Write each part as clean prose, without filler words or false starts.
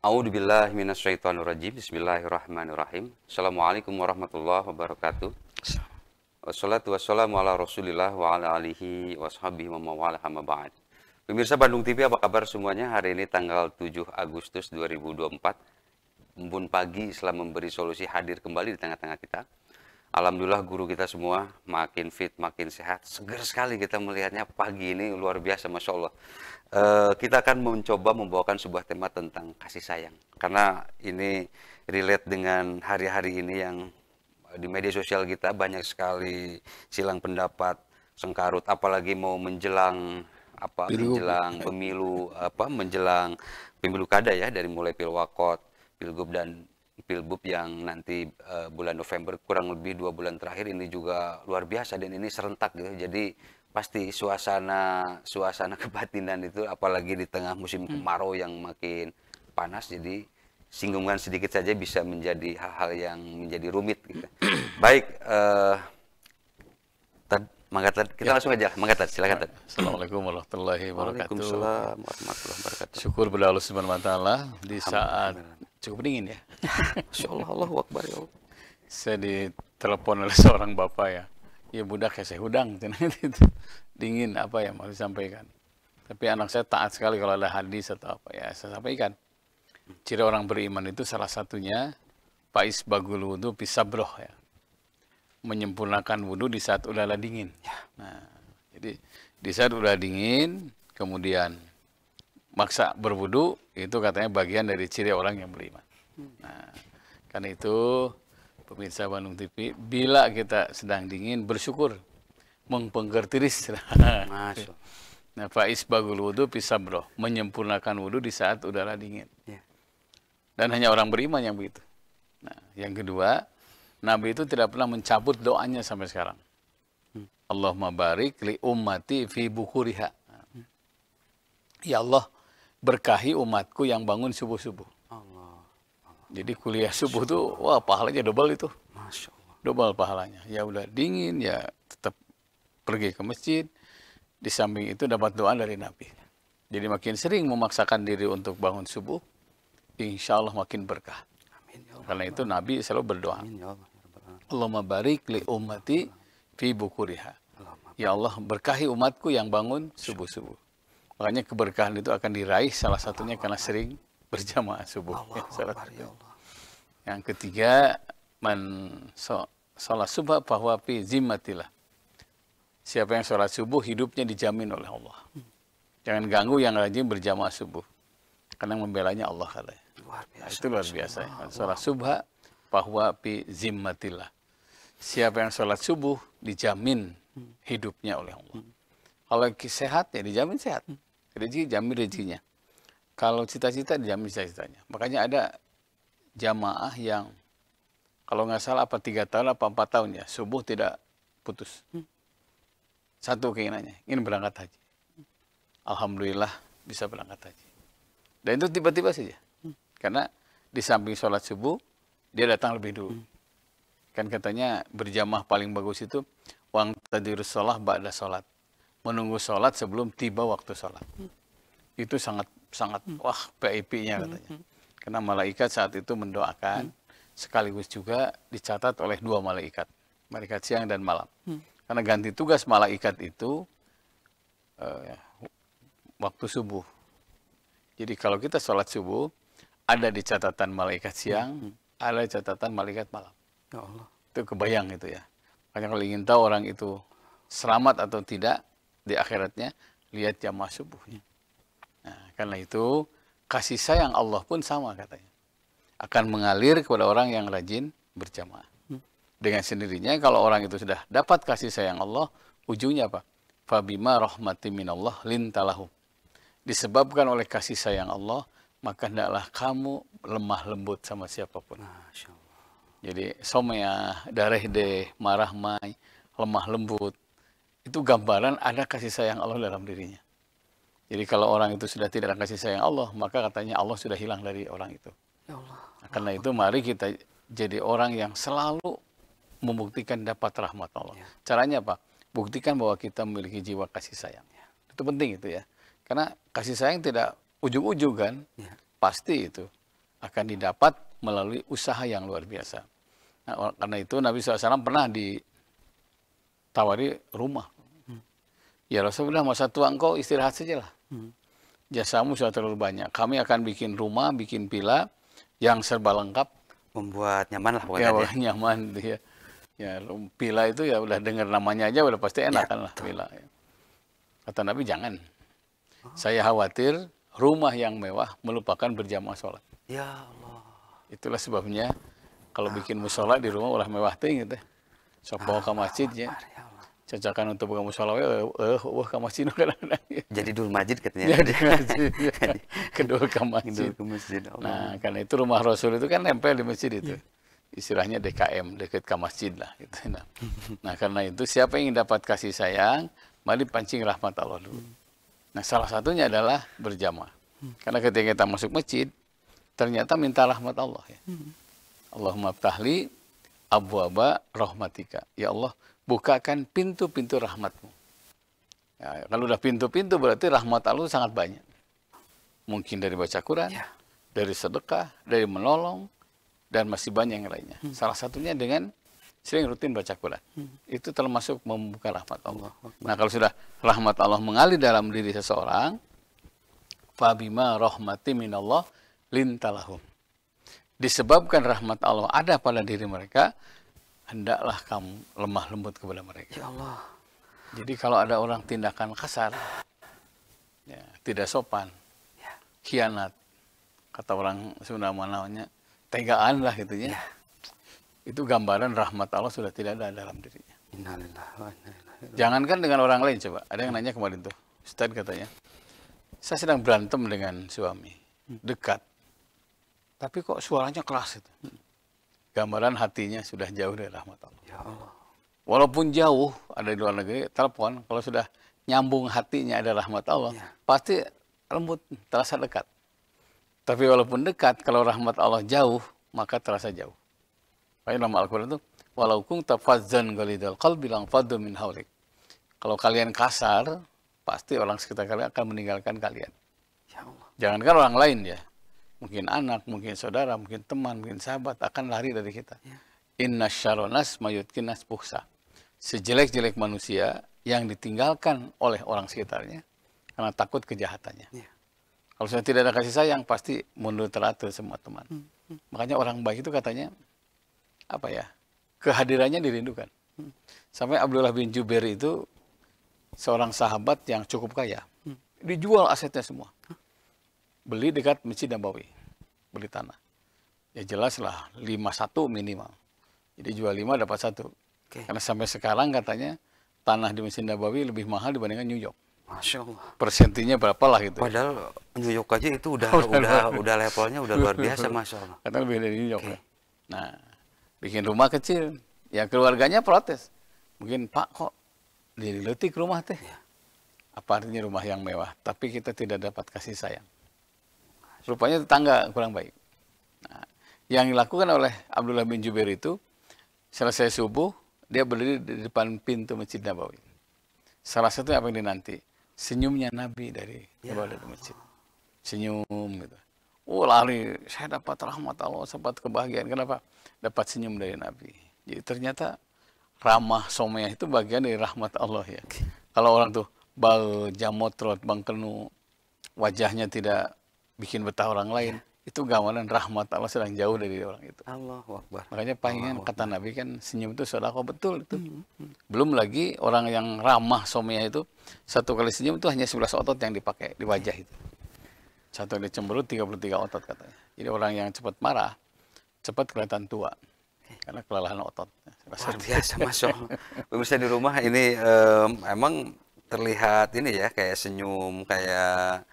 A'udzubillahi minasyaitonirrajim. Bismillahirrahmanirrahim. Assalamualaikum warahmatullahi wabarakatuh. Wassalatu wassalamu ala Rasulillah wa ala alihi washabihi wa mawala amma ba'd. Pemirsa Bandung TV, apa kabar semuanya? Hari ini tanggal 7 Agustus 2024. Embun pagi Islam memberi solusi hadir kembali di tengah-tengah kita. Alhamdulillah guru kita semua makin fit, makin sehat. Segar sekali kita melihatnya pagi ini, luar biasa, Masya Allah. Kita akan mencoba membawakan sebuah tema tentang kasih sayang. Karena ini relate dengan hari-hari ini yang di media sosial kita banyak sekali silang pendapat, sengkarut, apalagi mau menjelang menjelang pemilu kada ya, dari mulai pilwakot, pilgub dan pilbub yang nanti bulan November, kurang lebih 2 bulan terakhir ini juga luar biasa dan ini serentak gitu. Jadi pasti suasana kebatinan itu, apalagi di tengah musim kemarau yang makin panas, jadi singgungan sedikit saja bisa menjadi hal-hal yang menjadi rumit gitu. Baik, kita langsung aja. Silakan Tad. Assalamualaikum warahmatullahi wabarakatuh. Waalaikumsalam warahmatullahi wabarakatuh. Syukur pada Allah Subhanahu wa taala di saat cukup dingin ya. Masya Allah, Allahu Akbar ya Allah. Saya ditelepon oleh seorang bapak ya. Ya budak ya saya hudang dingin apa ya mau disampaikan. Tapi anak saya taat sekali kalau ada hadis atau apa ya saya sampaikan. Ciri orang beriman itu salah satunya Faiz bagul wudu pisabroh ya. Menyempurnakan wudhu di saat udara dingin. Nah, jadi di saat udara dingin, kemudian maksa berwudhu, itu katanya bagian dari ciri orang yang beriman. Nah, karena itu, pemirsa Bandung TV, bila kita sedang dingin, bersyukur, mengpenggertiris. Nah, Faiz bagul wudhu pisabroh, menyempurnakan wudhu di saat udara dingin. Dan hanya orang beriman yang begitu. Nah, yang kedua, Nabi itu tidak pernah mencabut doanya sampai sekarang. Allahumma barik li ummati fi bukuriha. Ya Allah, berkahi umatku yang bangun subuh-subuh. Jadi kuliah subuh tuh, wah pahalanya double itu. Masya Allah. Double pahalanya. Ya udah dingin, ya tetap pergi ke masjid. Di samping itu dapat doa dari Nabi. Jadi makin sering memaksakan diri untuk bangun subuh, insya Allah makin berkah. Karena itu Nabi selalu berdoa. Allahumma barik li ummati fi bukuriha. Ya Allah, berkahi umatku yang bangun subuh-subuh. Makanya keberkahan itu akan diraih salah satunya karena sering berjamaah subuh. Yang ketiga, sholat subuh bahwa fi zimmatillah. Siapa yang sholat subuh, hidupnya dijamin oleh Allah. Jangan ganggu yang rajin berjamaah subuh. Karena membelanya Allah katanya. Nah, itu luar biasa. Sholat subuh bahwa fi zimmatillah. Siapa yang sholat subuh dijamin hidupnya oleh Allah. Kalau sehat ya dijamin sehat. Rezeki jamin rezekinya. Kalau cita-cita dijamin cita-citanya. Makanya ada jamaah yang kalau nggak salah apa 3 tahun apa 4 tahun ya subuh tidak putus. Satu keinginannya, ingin berangkat haji. Alhamdulillah bisa berangkat haji. Dan itu tiba-tiba saja. Karena di samping sholat subuh, dia datang lebih dulu. Kan katanya berjamaah paling bagus itu, wang tadirus sholah ba'da sholat. Menunggu sholat sebelum tiba waktu sholat. Itu sangat wah VIP-nya katanya. Karena malaikat saat itu mendoakan, sekaligus juga dicatat oleh 2 malaikat. Malaikat siang dan malam. Karena ganti tugas malaikat itu waktu subuh. Jadi kalau kita sholat subuh, ada di catatan malaikat siang, ada di catatan malaikat malam. Ya Allah. Itu kebayang itu ya. Makanya kalau ingin tahu orang itu selamat atau tidak di akhiratnya, lihat jamaah subuhnya. Nah, karena itu kasih sayang Allah pun sama katanya. Akan mengalir kepada orang yang rajin berjamaah. Dengan sendirinya kalau orang itu sudah dapat kasih sayang Allah, ujungnya apa? Fabima rahmati minallah lintalahum. Disebabkan oleh kasih sayang Allah, maka hendaklah kamu lemah lembut sama siapapun. Masya Allah. Jadi somya, dareh marah mai, lemah lembut. Itu gambaran ada kasih sayang Allah dalam dirinya. Jadi kalau orang itu sudah tidak ada kasih sayang Allah, maka katanya Allah sudah hilang dari orang itu. Ya Allah. Nah, karena itu mari kita jadi orang yang selalu membuktikan dapat rahmat Allah. Caranya apa? Buktikan bahwa kita memiliki jiwa kasih sayang. Itu penting itu ya. Karena kasih sayang tidak ujung-ujung kan, pasti itu. akan didapat melalui usaha yang luar biasa. Nah, karena itu Nabi SAW pernah ditawari rumah. Ya Rasulullah, masa tua engkau istirahat sajalah. Jasamu sudah terlalu banyak. Kami akan bikin rumah, bikin villa yang serba lengkap. Membuat nyaman lah Ya, pokoknya. nyaman. Ya, villa itu ya udah dengar namanya aja udah pasti enak kan lah villa. Kata Nabi, jangan. Saya khawatir rumah yang mewah melupakan berjamaah sholat. Ya Allah. Itulah sebabnya kalau bikin musola di rumah ulah mewah ting gitu. Sok bawa ke masjid ya. Cocokan untuk buka musola ke masjid kadang-kadang. Jadi dul masjid katanya. Jadi masjid. Kedua ke masjid. Ke masjid. Nah, karena itu rumah Rasul itu kan nempel di masjid itu. Istilahnya DKM, dekat ke masjid lah gitu. Nah, karena itu siapa yang ingin dapat kasih sayang, mari pancing rahmat Allah dulu. Nah, salah satunya adalah berjamaah. Karena ketika kita masuk masjid, ternyata minta rahmat Allah ya. Allahumma ftahli abwaba rahmatika. Ya Allah, bukakan pintu-pintu rahmatmu. Ya, kalau udah pintu-pintu berarti rahmat Allah sangat banyak. Mungkin dari baca Quran, dari sedekah, dari menolong, dan masih banyak yang lainnya. Salah satunya dengan sering rutin baca Quran. Itu termasuk membuka rahmat Allah. Nah, kalau sudah rahmat Allah mengalir dalam diri seseorang, fabima rahmati minallah lintalahum. Disebabkan rahmat Allah ada pada diri mereka, hendaklah kamu lemah lembut kepada mereka. Ya Allah. Jadi kalau ada orang tindakan kasar, ya, tidak sopan, khianat, kata orang Sunda namanya, tegaan lah gitu ya. Itu gambaran rahmat Allah sudah tidak ada dalam dirinya. Jangankan dengan orang lain coba. Ada yang nanya kemarin tuh, Ustaz katanya, saya sedang berantem dengan suami, dekat. Tapi kok suaranya keras itu. Gambaran hatinya sudah jauh dari rahmat Allah. Ya Allah. Walaupun jauh, ada di luar negeri, telepon, kalau sudah nyambung hatinya ada rahmat Allah, pasti lembut, terasa dekat. Tapi walaupun dekat, kalau rahmat Allah jauh, maka terasa jauh. Makanya dalam Al-Quran itu, walau kunta fazzan ghalidhal qalbi lanfaddu min hawlik. Kalau kalian kasar, pasti orang sekitar kalian akan meninggalkan kalian. Ya Allah. Jangankan orang lain ya. Mungkin anak, mungkin saudara, mungkin teman, mungkin sahabat akan lari dari kita. Inna syarronas mayutkinas puhsa. Sejelek-jelek manusia yang ditinggalkan oleh orang sekitarnya karena takut kejahatannya. Kalau sudah tidak ada kasih sayang, pasti mundur teratur semua teman. Makanya orang baik itu katanya, apa ya, kehadirannya dirindukan. Sampai Abdullah bin Jubair itu seorang sahabat yang cukup kaya. Dijual asetnya semua. Beli dekat Masjid Nabawi, beli tanah. Ya jelas lah, 51 minimal. Jadi jual 5 dapat 1. Karena sampai sekarang katanya tanah di Masjid Nabawi lebih mahal dibandingkan New York. Masya Allah. Persentinya berapa lah gitu. Padahal New York aja itu udah levelnya udah luar biasa, Masya Allah. Katanya lebih dari New York. Ya. Nah, bikin rumah kecil. Ya keluarganya protes. Mungkin Pak kok diletik rumah teh. Apa artinya rumah yang mewah? Tapi kita tidak dapat kasih sayang. Rupanya tetangga kurang baik. Nah, yang dilakukan oleh Abdullah bin Jubair itu, selesai subuh, dia berdiri di depan pintu Masjid Nabawi. Salah satu apa yang dinanti? Senyumnya Nabi dari masjid. Senyum gitu. Oh lari, saya dapat rahmat Allah, dapat kebahagiaan. Kenapa? Dapat senyum dari Nabi. Jadi ternyata ramah someyah itu bagian dari rahmat Allah ya. Kalau orang tuh bal jamotrot, bangkenu, wajahnya tidak bikin betah orang lain, itu gambaran rahmat Allah sedang jauh dari orang itu. Allahu Akbar. Makanya palingan kata Nabi kan senyum itu sedekah, betul itu. Belum lagi orang yang ramah someyah itu satu kali senyum itu hanya 11 otot yang dipakai di wajah itu. Satu kali cemberut 33 otot katanya. Jadi orang yang cepat marah cepat kelihatan tua karena kelelahan otot. Luar biasa, Masya Allah. Pemirsa di rumah ini emang terlihat ini ya kayak senyum, kayak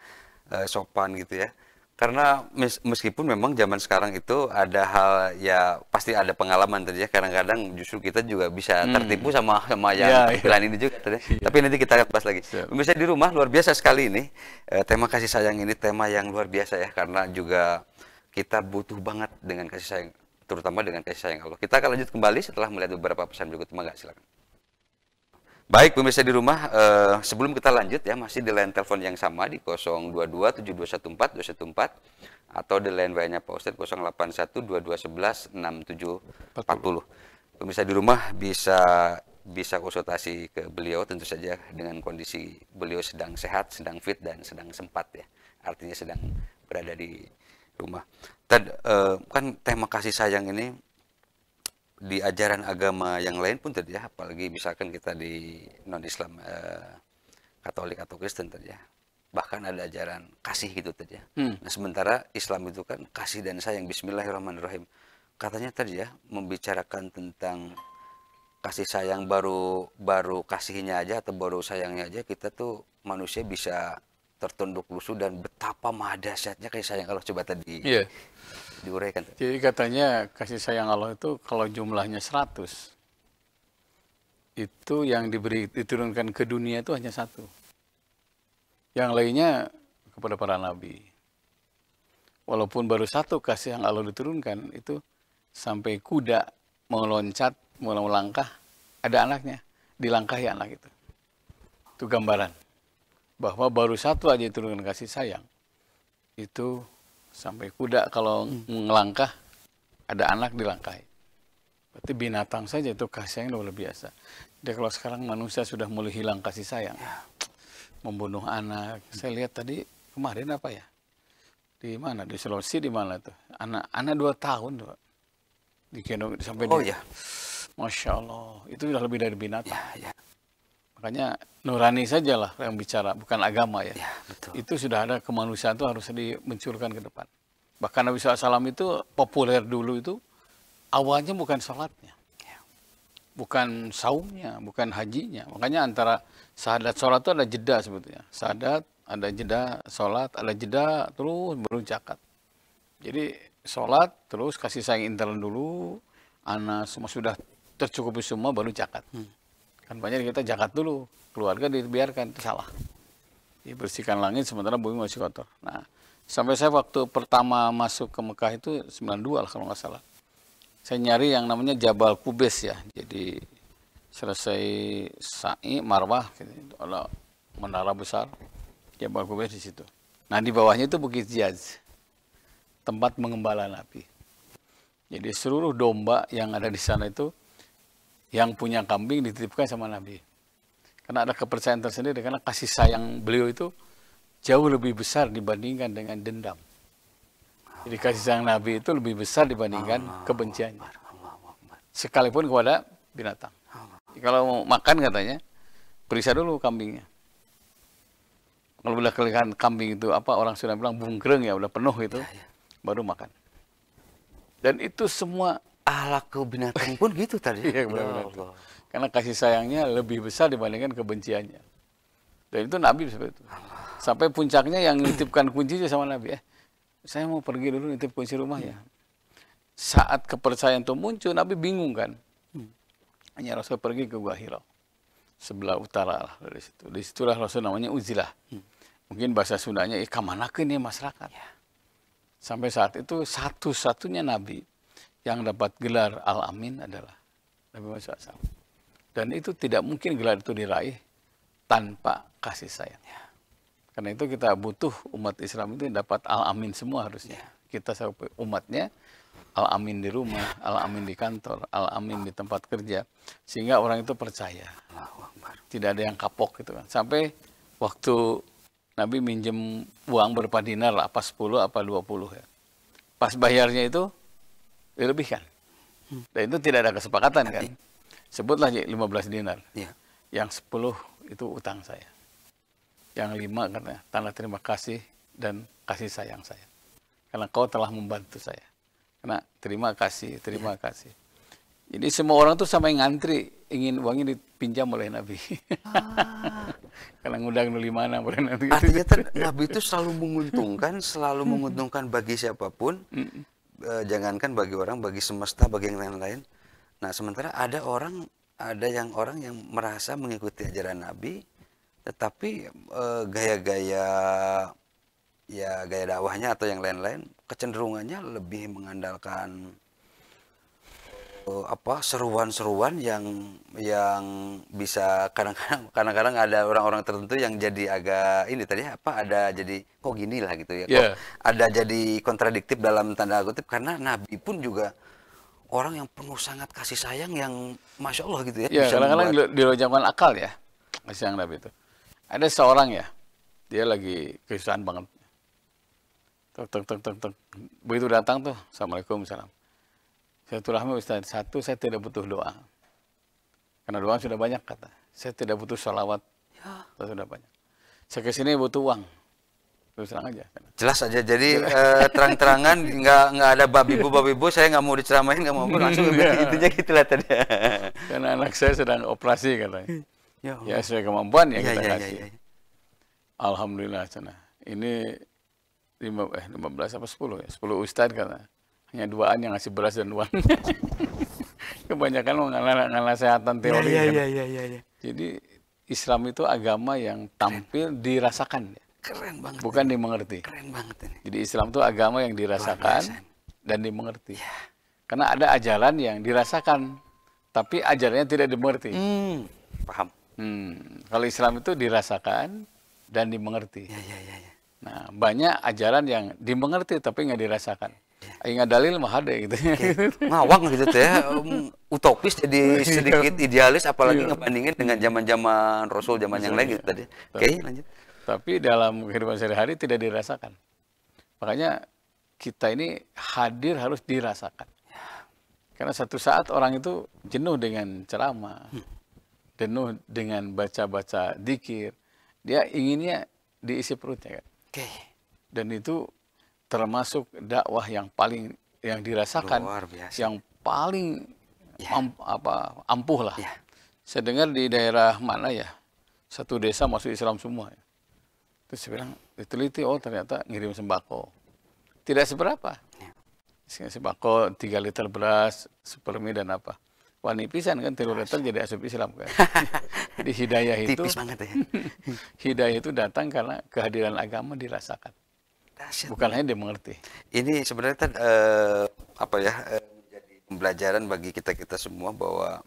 sopan gitu ya. Karena meskipun memang zaman sekarang itu ada hal ya pasti ada pengalaman tadi ya. Kadang-kadang justru kita juga bisa tertipu sama yang tampilan ini juga tadi. Tapi nanti kita bahas lagi. Pemirsa di rumah luar biasa sekali ini. Tema kasih sayang ini tema yang luar biasa ya karena juga kita butuh banget dengan kasih sayang, terutama dengan kasih sayang Allah. Kita akan lanjut kembali setelah melihat beberapa pesan berikut. Mangga silakan. Baik pemirsa di rumah, sebelum kita lanjut ya masih di line telepon yang sama di 022 7214 214 atau the line WA-nya Pak Ustadz 0812216740. Pemirsa di rumah bisa konsultasi ke beliau, tentu saja dengan kondisi beliau sedang sehat, sedang fit, dan sedang sempat ya. Artinya sedang berada di rumah. Kan tema kasih sayang ini di ajaran agama yang lain pun tadi ya, apalagi misalkan kita di non-Islam, Katolik atau Kristen tadi ya, bahkan ada ajaran kasih gitu tadi ya. Nah sementara Islam itu kan kasih dan sayang, Bismillahirrahmanirrahim. Katanya tadi ya, membicarakan tentang kasih sayang baru kasihnya aja atau baru sayangnya aja, kita tuh manusia bisa tertunduk lusuh, dan betapa maha dahsyatnya kasih sayang Allah. Coba tadi diuraikan. Jadi katanya kasih sayang Allah itu kalau jumlahnya 100, itu yang diturunkan ke dunia itu hanya 1. Yang lainnya kepada para nabi. Walaupun baru 1 kasih yang Allah diturunkan, itu sampai kuda mau loncat, mau melangkah, ada anaknya, dilangkahi anak itu. Itu gambaran bahwa baru 1 aja diturunkan kasih sayang. Itu sampai kuda kalau melangkah, ada anak dilangkahi. Berarti binatang saja itu kasih sayang luar biasa. Jadi kalau sekarang manusia sudah mulai hilang kasih sayang, membunuh anak. Saya lihat tadi kemarin apa ya? Di mana? Di Sulawesi, di mana tuh? Anak 2 tahun tuh. Digendong sampai dia. Masya Allah, itu sudah lebih dari binatang. Makanya nurani sajalah yang bicara, bukan agama ya. Betul. Itu sudah ada kemanusiaan itu harus dimunculkan ke depan. Bahkan Nabi SAW itu populer dulu itu awalnya bukan salatnya, bukan saumnya, bukan hajinya. Makanya antara syahadat sholat itu ada jeda sebetulnya. Syahadat, ada jeda sholat, ada jeda, terus baru zakat. Jadi sholat, terus kasih sayang intern dulu, anak semua sudah tercukupi semua, baru zakat. Kan banyak kita zakat dulu, keluarga dibiarkan, itu salah. Dibersihkan langit sementara bumi masih kotor. Nah, sampai saya waktu pertama masuk ke Mekah itu 92 lah kalau nggak salah. Saya nyari yang namanya Jabal Qubais ya. Jadi selesai sa'i, marwah, gitu. Ada menara besar, Jabal Qubais di situ. Nah di bawahnya itu Bukit Jaz, tempat mengembala Nabi. Jadi seluruh domba yang ada di sana itu, yang punya kambing dititipkan sama Nabi. Karena ada kepercayaan tersendiri, karena kasih sayang beliau itu jauh lebih besar dibandingkan dengan dendam. Jadi kasih sayang Nabi itu lebih besar dibandingkan kebenciannya. Sekalipun kepada binatang. Kalau mau makan katanya, periksa dulu kambingnya. Kalau udah kelihatan kambing itu apa, orang sudah bilang bungkreng ya, udah penuh itu, baru makan. Dan itu semua Ahlak ke binatang pun gitu tadi. Iya, benar-benar. Karena kasih sayangnya lebih besar dibandingkan kebenciannya. Dan itu Nabi seperti itu. Sampai puncaknya yang nitipkan kuncinya sama Nabi. Saya mau pergi dulu nitip kunci rumah ya. Saat kepercayaan itu muncul, Nabi bingung kan. Hanya Rasul pergi ke Gua Hira. Sebelah utara lah dari situ. Disitulah Rasul namanya Uzilah. Mungkin bahasa Sundanya, kamanakeun ini masyarakat. Sampai saat itu satu-satunya Nabi yang dapat gelar Al-Amin adalah Nabi Muhammad SAW. Dan itu tidak mungkin gelar itu diraih tanpa kasih sayang. Karena itu kita butuh umat Islam itu dapat Al-Amin semua harusnya. Kita sampai umatnya Al-Amin di rumah, Al-Amin di kantor, Al-Amin di tempat kerja. Sehingga orang itu percaya. Tidak ada yang kapok gitu kan. Sampai waktu Nabi minjem uang berapa dinar, apa 10, apa 20 ya. Pas bayarnya itu dilebihkan. Dan itu tidak ada kesepakatan kan. Sebutlah 15 dinar. Yang 10 itu utang saya. Yang 5 katanya tanda terima kasih dan kasih sayang saya. Karena kau telah membantu saya. Karena terima kasih, terima kasih. Jadi semua orang tuh sampai ngantri ingin uangnya dipinjam oleh Nabi. Karena ngundang dulu mana boleh nanti. Artinya Nabi itu selalu menguntungkan bagi siapapun. Jangankan bagi orang, bagi semesta, bagi yang lain-lain. Nah, sementara ada orang yang merasa mengikuti ajaran Nabi, tetapi gaya-gaya dakwahnya atau yang lain-lain kecenderungannya lebih mengandalkan seruan-seruan yang bisa kadang-kadang ada orang-orang tertentu yang jadi agak ini tadi ada jadi kok gini lah gitu ya. Kok ada jadi kontradiktif dalam tanda kutip karena Nabi pun juga orang yang penuh sangat kasih sayang yang Masya Allah gitu ya. Ya, kadang-kadang dilojamkan akal ya kasih sayang Nabi itu. Ada seorang ya, dia lagi kesusahan banget. Tek. Begitu datang tuh, Assalamualaikum, salam. Silaturahmi Ustaz, satu saya tidak butuh doa. Karena doa sudah banyak kata. Saya tidak butuh sholawat, sudah banyak. Saya kesini butuh uang. Terus terang aja. Jelas aja, jadi terang-terangan nggak ada babi-bu, saya nggak mau diceramain, nggak mau langsung intinya gitulah tadi. Karena anak saya sedang operasi katanya. Ya sesuai kemampuan ya kita kasih. Alhamdulillah sana. Ini 15 apa 10 ya? 10 ustadz kata. Hanya 2an yang ngasih beras dan uang. Kebanyakan mengalah kesehatan teori. Iya. Jadi Islam itu agama yang tampil dirasakan. Keren banget. Bukan dimengerti. Keren banget ini. Jadi Islam itu agama yang dirasakan dan dimengerti. Karena ada ajaran yang dirasakan, tapi ajarannya tidak dimengerti. Paham. Kalau Islam itu dirasakan dan dimengerti. Iya. Nah, banyak ajaran yang dimengerti tapi nggak dirasakan. Ingat dalil mah ada gitu. Ngawang gitu ya, utopis jadi sedikit idealis, apalagi ngebandingin dengan zaman-zaman Rasul, zaman yang lain gitu tadi. Oke, lanjut. Tapi dalam kehidupan sehari-hari tidak dirasakan. Makanya kita ini hadir harus dirasakan. Karena satu saat orang itu jenuh dengan ceramah, jenuh dengan baca-baca dzikir, dia inginnya diisi perutnya kan. Dan itu termasuk dakwah yang paling yang dirasakan, yang paling ampuh lah. Saya dengar di daerah mana ya, satu desa masuk Islam semua. Terus saya bilang, diteliti, oh ternyata ngirim sembako. Tidak seberapa. Sembako 3 liter beras, sepermi dan apa. Wah nipisan kan 3 liter jadi asup Islam kan. Jadi hidayah itu, tipis banget ya. Hidayah itu datang karena kehadiran agama dirasakan. Bukan hanya dimengerti. Ini sebenarnya kan menjadi pembelajaran bagi kita semua bahwa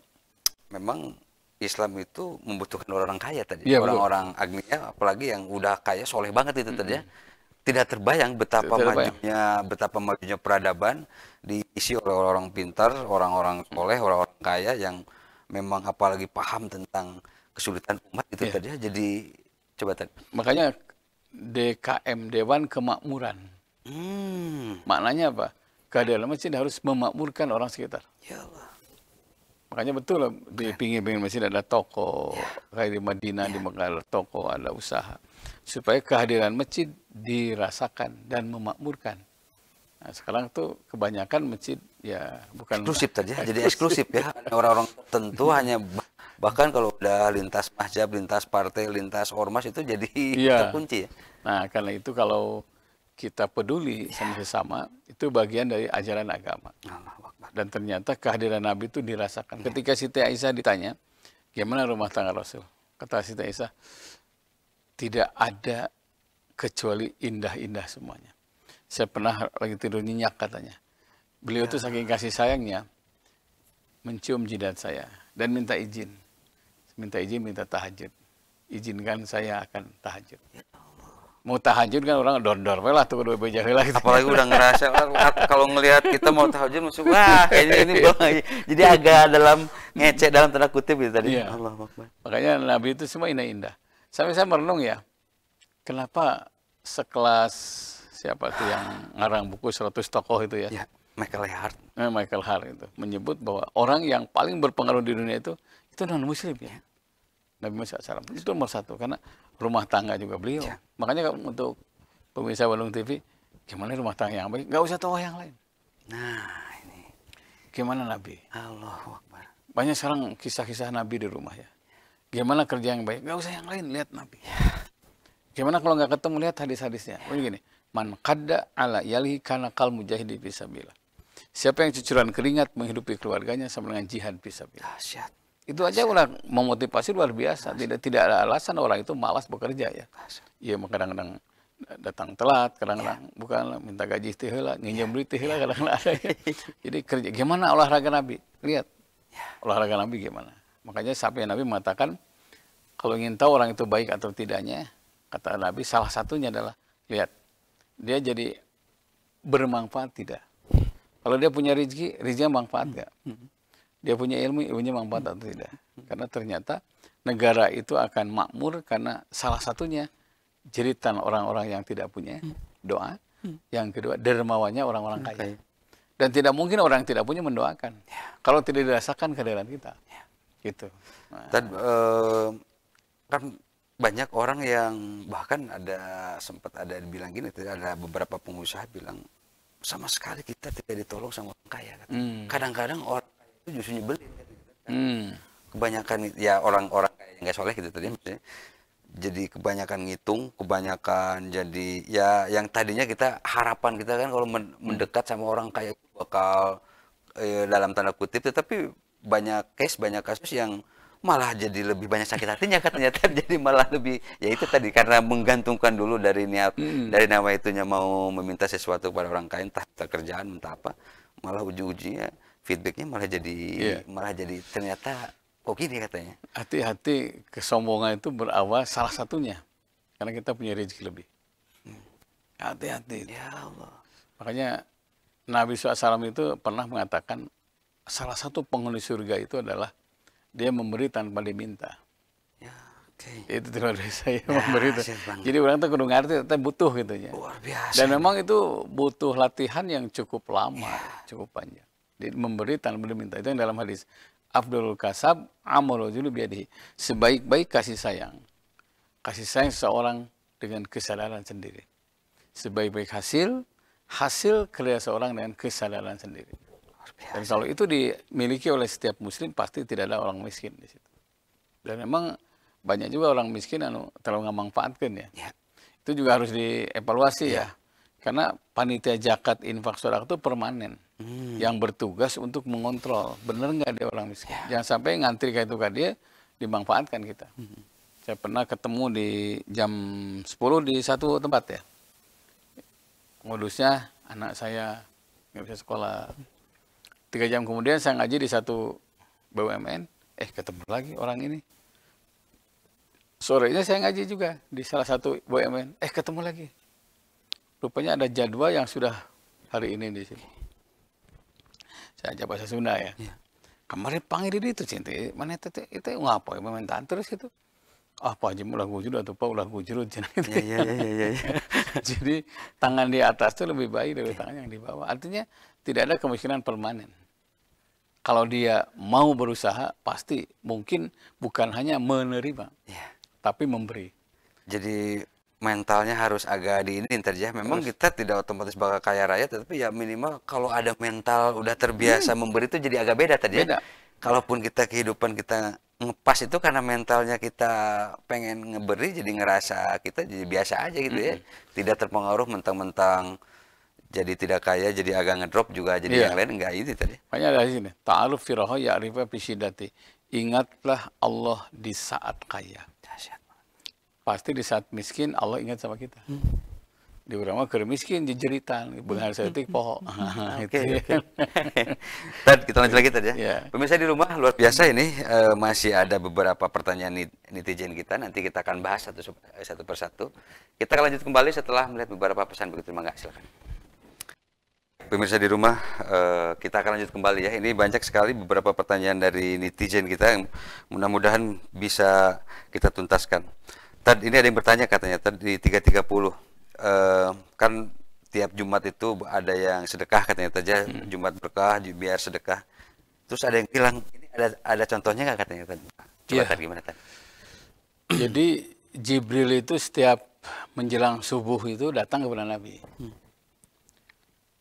memang Islam itu membutuhkan orang kaya tadi, orang-orang agniya, apalagi yang udah kaya soleh banget itu tadi ya. Tidak terbayang betapa majunya peradaban diisi oleh orang pintar, orang-orang soleh, orang-orang kaya yang memang apalagi paham tentang kesulitan umat itu tadi ya. Jadi coba tadi. Makanya DKM Dewan Kemakmuran. Maknanya apa? Kehadiran masjid harus memakmurkan orang sekitar. Ya Allah. Makanya betul lah, di pinggir-pinggir masjid ada toko, kayak di Madinah, di Mekah ada toko, ada usaha. Supaya kehadiran masjid dirasakan dan memakmurkan. Nah, sekarang tuh kebanyakan masjid ya bukan eksklusif tadi ya, jadi eksklusif ya. Orang-orang tertentu hanya, bahkan kalau udah lintas mazhab, lintas partai, lintas ormas itu jadi terkunci ya. Nah, karena itu kalau kita peduli sama sesama, itu bagian dari ajaran agama. Dan ternyata kehadiran Nabi itu dirasakan. Ketika Siti Aisyah ditanya, gimana rumah tangga Rasul? Kata Siti Aisyah, tidak ada kecuali indah-indah semuanya. Saya pernah lagi tidur nyenyak katanya. Beliau itu saking kasih sayangnya, mencium jidat saya dan minta izin. Minta tahajud. Izinkan saya akan tahajud. Mau tahajud kan orang dor-dor lah tuh kedua beja lah. Apalagi udah ngerasa kalau ngelihat kita mau tahajud masuk wah kayaknya ini jadi agak dalam ngecek dalam tanda kutip gitu tadi. Allah Akbar. Makanya Nabi itu semua indah-indah. Sampai saya merenung ya, kenapa sekelas siapa tuh yang ngarang buku 100 tokoh itu ya? Michael Hart. Michael Hart itu menyebut bahwa orang yang paling berpengaruh di dunia itu non-muslim ya. Nabi Muhammad SAW itu nomor 1 karena rumah tangga juga beliau. Makanya untuk pemirsa Bandung TV, gimana rumah tangga yang baik? Gak usah tokoh yang lain. Nah ini. Gimana Nabi? Allahu Akbar. Banyak sekarang kisah-kisah Nabi di rumah ya. Gimana kerja yang baik? Gak usah yang lain, lihat Nabi. Gimana kalau nggak ketemu, lihat hadis-hadisnya. Begini, man qadda ala yalihi kana kal mujahidi fisabilillah. Siapa yang cucuran keringat menghidupi keluarganya sama dengan jihad fisabilillah. Itu aja udah memotivasi luar biasa. Tidak ada alasan orang itu malas bekerja ya. Iya, kadang-kadang datang telat, kadang-kadang bukan minta gaji teh heula, nginjem duit teh heula kadang-kadang ada. Jadi kerja gimana olahraga Nabi? Lihat olahraga Nabi gimana. Makanya sampai Nabi mengatakan kalau ingin tahu orang itu baik atau tidaknya, kata Nabi salah satunya adalah lihat dia jadi bermanfaat tidak. Kalau dia punya rezeki, rezekinya manfaat nggak? Dia punya ilmu, ilmunya manfaat atau tidak? Karena ternyata negara itu akan makmur karena salah satunya jeritan orang-orang yang tidak punya doa. Yang kedua, dermawannya orang-orang kaya. Dan tidak mungkin orang yang tidak punya mendoakan. Kalau tidak dirasakan kehadiran kita. Gitu. Nah. Dan kan banyak orang yang bahkan sempat ada bilang gini, ada beberapa pengusaha bilang sama sekali kita tidak ditolong sama orang kaya. Kadang-kadang orang kaya itu justru nyebelin. Kebanyakan ya orang-orang kaya yang nggak soleh gitu tadi maksudnya. Jadi kebanyakan ngitung, kebanyakan jadi ya yang tadinya harapan kita kan kalau mendekat sama orang kaya bakal dalam tanda kutip, tetapi banyak kasus yang malah jadi lebih banyak sakit hatinya katanya. Jadi malah lebih ya itu tadi karena menggantungkan dulu dari niat dari nama itunya mau meminta sesuatu kepada orang kaya, entah kerjaan entah apa, malah ujung-ujungnya feedbacknya malah jadi ternyata kok gini katanya. Hati-hati, kesombongan itu berawal salah satunya karena kita punya rezeki lebih. Hati-hati. Ya Allah. Makanya Nabi SAW itu pernah mengatakan salah satu penghuni surga itu adalah dia memberi tanpa diminta. Ya, Itu luar biasa ya, memberi itu. Jadi orang tuh kudu ngerti, tapi butuh gitu ya. Luar biasa. Dan memang itu butuh latihan yang cukup lama, cukup panjang. Jadi memberi tanpa diminta itu yang dalam hadis. Afdalul kasab amalul rajuli biyadihi. Sebaik-baik kasih sayang seseorang dengan kesadaran sendiri. Sebaik-baik hasil kerja seorang dengan kesadaran sendiri. Dan kalau itu dimiliki oleh setiap muslim pasti tidak ada orang miskin di situ. Dan memang banyak juga orang miskin terlalu nggak manfaatkan ya. Itu juga harus dievaluasi ya. Karena panitia zakat infak sedekah itu permanen. Yang bertugas untuk mengontrol benar nggak dia orang miskin. Jangan sampai ngantri kayak itu dia dimanfaatkan kita. Saya pernah ketemu di jam 10 di satu tempat ya. Modusnya anak saya nggak bisa sekolah. 3 jam kemudian saya ngaji di satu BUMN. Ketemu lagi orang ini. Sorenya saya ngaji juga di salah satu BUMN. Ketemu lagi. Rupanya ada jadwal yang sudah hari ini di sini. Saya ajak bahasa Sunda ya. Kemarin panggil itu cinta, mana itu ngapa? Memintaan terus itu. Apa aja ulah gujur atau apa ulah gujur gitu. Jadi tangan di atas itu lebih baik dari tangan yang di bawah. Artinya tidak ada kemiskinan permanen. Kalau dia mau berusaha, pasti mungkin bukan hanya menerima, tapi memberi. Jadi mentalnya harus agak diinin terjah. Memang kita tidak otomatis bakal kaya raya, tetapi ya minimal kalau ada mental udah terbiasa memberi itu jadi agak beda tadi ya. Kalaupun kehidupan kita ngepas itu karena mentalnya kita pengen ngeberi, jadi ngerasa kita jadi biasa aja gitu ya. Tidak terpengaruh mentang-mentang jadi tidak kaya, jadi agak ngedrop juga jadi yang lain enggak ini tadi. Makanya ada di sini, ta'aruf fi raha ya'rifa fi syiddati. Ingatlah Allah di saat kaya. Pasti di saat miskin Allah ingat sama kita. Di urang mah keur miskin jejeritan, beunghar saeutik poho. Oke. Tad, kita lanjut lagi tadi ya. Pemirsa di rumah luar biasa ini masih ada beberapa pertanyaan netizen kita, nanti kita akan bahas satu persatu. Kita akan lanjut kembali setelah melihat beberapa pesan begitu. Mangga silakan. Pemirsa di rumah, kita akan lanjut kembali ya. Ini banyak sekali beberapa pertanyaan dari netizen kita yang mudah-mudahan bisa kita tuntaskan. Tad, ini ada yang bertanya katanya, tadi 3.30, kan tiap Jumat itu ada yang sedekah katanya, saja Jumat berkah, biar sedekah. Terus ada yang bilang, ini ada contohnya nggak katanya? Coba Tad, gimana Tad? Jadi Jibril itu setiap menjelang subuh itu datang kepada Nabi.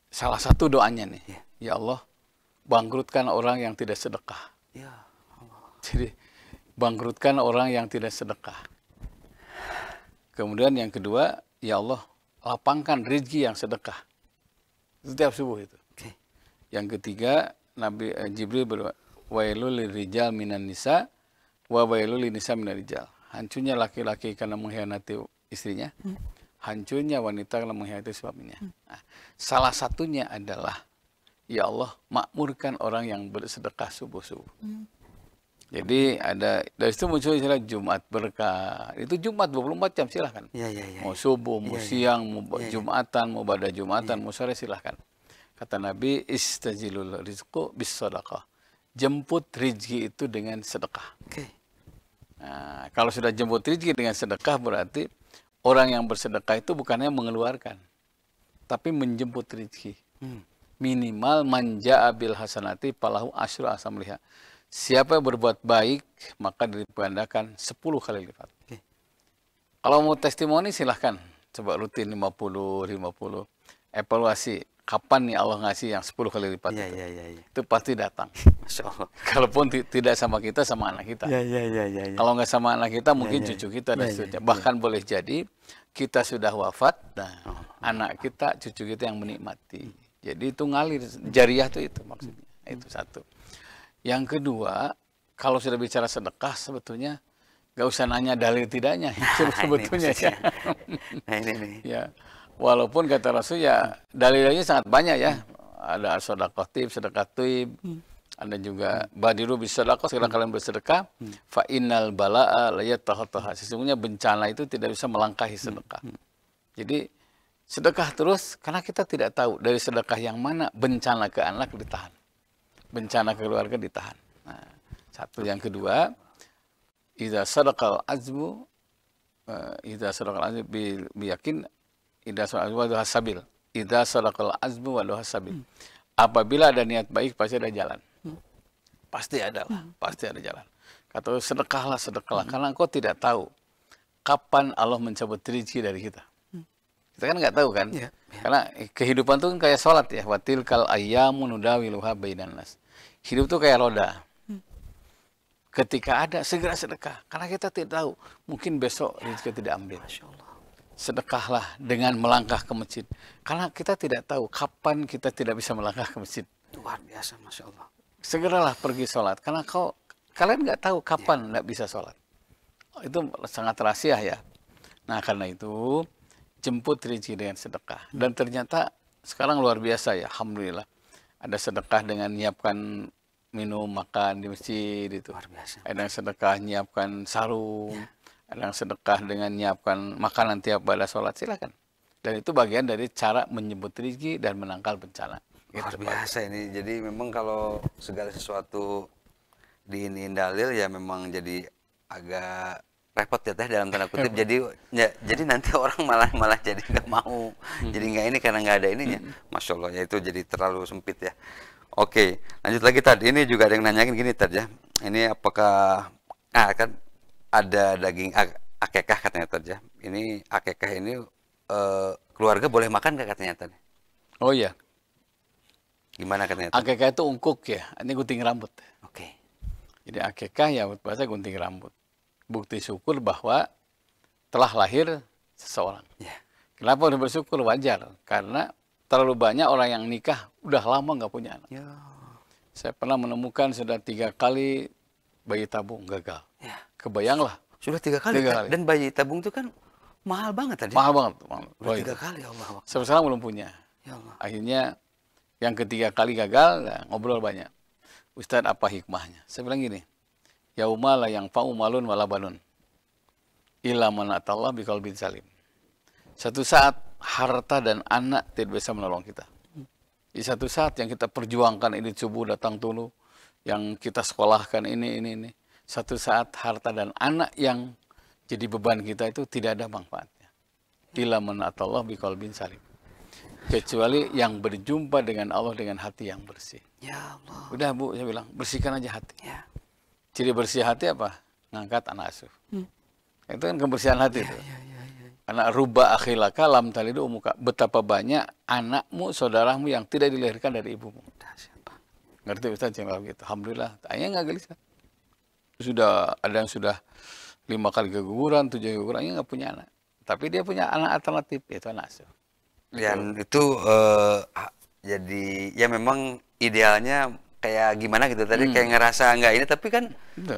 Salah satu doanya nih, ya Allah, bangkrutkan orang yang tidak sedekah. Ya Allah. Jadi bangkrutkan orang yang tidak sedekah. Kemudian yang kedua, ya Allah, lapangkan rezeki yang sedekah. Setiap subuh itu. Yang ketiga, Nabi Jibril berdoa, wailul lirijal minan nisa, wa wailul linisa minan rijal. Hancurnya laki-laki karena mengkhianati istrinya. hancurnya wanita kalau mengkhianati suaminya. Nah, salah satunya adalah, ya Allah makmurkan orang yang bersedekah subuh-subuh. Jadi dari situ muncul istilah Jumat berkah. Itu Jumat 24 jam silahkan. Mau subuh, mau siang, mau Jumatan, mau pada Jumatan, mau sore silahkan. Kata Nabi, istajilul rizqu bis sadaqah. Jemput rezeki itu dengan sedekah. Nah, kalau sudah jemput rezeki dengan sedekah berarti orang yang bersedekah itu bukannya mengeluarkan, tapi menjemput rezeki. Minimal manja abil hasanati palahu asyru asamliha. Siapa yang berbuat baik, maka digandakan 10 kali lipat. Kalau mau testimoni silahkan. Coba rutin 50. Evaluasi. Kapan nih Allah ngasih yang 10 kali lipat itu? Itu pasti datang. Masya Allah. Kalaupun tidak sama kita, sama anak kita. Kalau nggak sama anak kita, mungkin cucu kita dan seterusnya. Bahkan boleh jadi kita sudah wafat, nah anak kita, cucu kita yang menikmati. Jadi itu ngalir. Jariah itu maksudnya. Itu satu. Yang kedua, kalau sudah bicara sedekah, sebetulnya nggak usah nanya dalil tidaknya. Sebetulnya ya. Ya. Walaupun kata Rasul ya dalilnya sangat banyak ya. Ada sedekah tib, sedekah tuib. Ada juga badiru bisedekah, segala kalian bersedekah. Fa innal bala'a la yatahattaha. Sesungguhnya bencana itu tidak bisa melangkahi sedekah. Jadi sedekah terus karena kita tidak tahu dari sedekah yang mana bencana ke anak ditahan. Bencana keluarga ditahan. Nah, satu. Yang kedua, idza sadaqal azmu biyakin idza sadaqal azmu wa hasabil. Idza sadaqal azmu wa hasabil. Apabila ada niat baik pasti ada jalan. Pasti ada lah, pasti ada jalan. Kata sedekahlah, karena engkau tidak tahu kapan Allah mencabut rezeki dari kita. Kita kan nggak tahu kan? Karena kehidupan itu kan kayak sholat ya. Watil kal ayyamu nudawiluha bainan nas. Hidup tuh kayak roda. Ketika ada, segera sedekah. Karena kita tidak tahu. Mungkin besok rezeki tidak ambil. Sedekahlah dengan melangkah ke masjid. Karena kita tidak tahu kapan kita tidak bisa melangkah ke masjid. Luar biasa, Masya Allah. Segeralah pergi sholat. Karena kalian nggak tahu kapan nggak bisa sholat. Itu sangat rahasia ya. Nah karena itu, jemput rezeki dengan sedekah. Dan ternyata sekarang luar biasa ya, alhamdulillah. Ada sedekah dengan menyiapkan minum, makan di masjid itu. Luar biasa. Ada yang sedekah menyiapkan sarung. Ada yang sedekah dengan menyiapkan makanan tiap pada sholat. Silakan. Dan itu bagian dari cara menyebut rezeki dan menangkal bencana. Luar biasa ini. Jadi memang kalau segala sesuatu diiniin dalil ya memang jadi agak repot ya teh dalam tanda kutip. Jadi nanti orang malah jadi nggak mau, jadi nggak ini karena nggak ada ininya. Masya Allah ya, itu jadi terlalu sempit ya. Oke, lanjut lagi tadi. Ini juga ada yang nanyain gini tadi ya. Ini apakah kan ada daging akekah katanya tadi ya. Ini akekah ini keluarga boleh makan nggak katanya tadi? Oh iya. Gimana katanya? Akekah itu ungkuk ya. Ini gunting rambut. Oke. Jadi akekah ya bahasa gunting rambut. Bukti syukur bahwa telah lahir seseorang. Kenapa udah bersyukur? Wajar. Karena terlalu banyak orang yang nikah udah lama nggak punya anak. Saya pernah menemukan sudah 3 kali bayi tabung gagal. Kebayanglah. Sudah 3 kali. Dan bayi tabung itu kan mahal banget tadi. Mahal banget. Udah 3 kali Allah. Sampai sekarang belum punya. Ya Allah. Akhirnya yang ketiga kali gagal, ya, ngobrol banyak. Ustadz apa hikmahnya? Saya bilang gini. Yauma la yang fa'u malun wala banun illa man atallah biqalbin salim. Satu saat harta dan anak tidak bisa menolong kita. Di satu saat yang kita perjuangkan ini subuh datang dulu, yang kita sekolahkan ini. Satu saat harta dan anak yang jadi beban kita itu tidak ada manfaatnya. Illa man atallah biqalbin salim. Kecuali yang berjumpa dengan Allah dengan hati yang bersih. Ya Allah. Udah Bu, saya bilang bersihkan aja hati. Ya. Ciri bersih hati apa? Ngangkat anak asuh. Itu kan kebersihan hati itu. Karena ruba akhilaka lam talidu umuka. Betapa banyak anakmu, saudaramu yang tidak dilahirkan dari ibumu. Ngerti Ustaz yang gitu. Alhamdulillah. Ayahnya nggak gelisah. Sudah ada yang sudah 5 kali keguguran, 7 keguguran, ayahnya nggak punya anak. Tapi dia punya anak alternatif, yaitu anak asuh. Dan itu jadi ya memang idealnya kayak gimana gitu tadi, kayak ngerasa nggak ini, tapi kan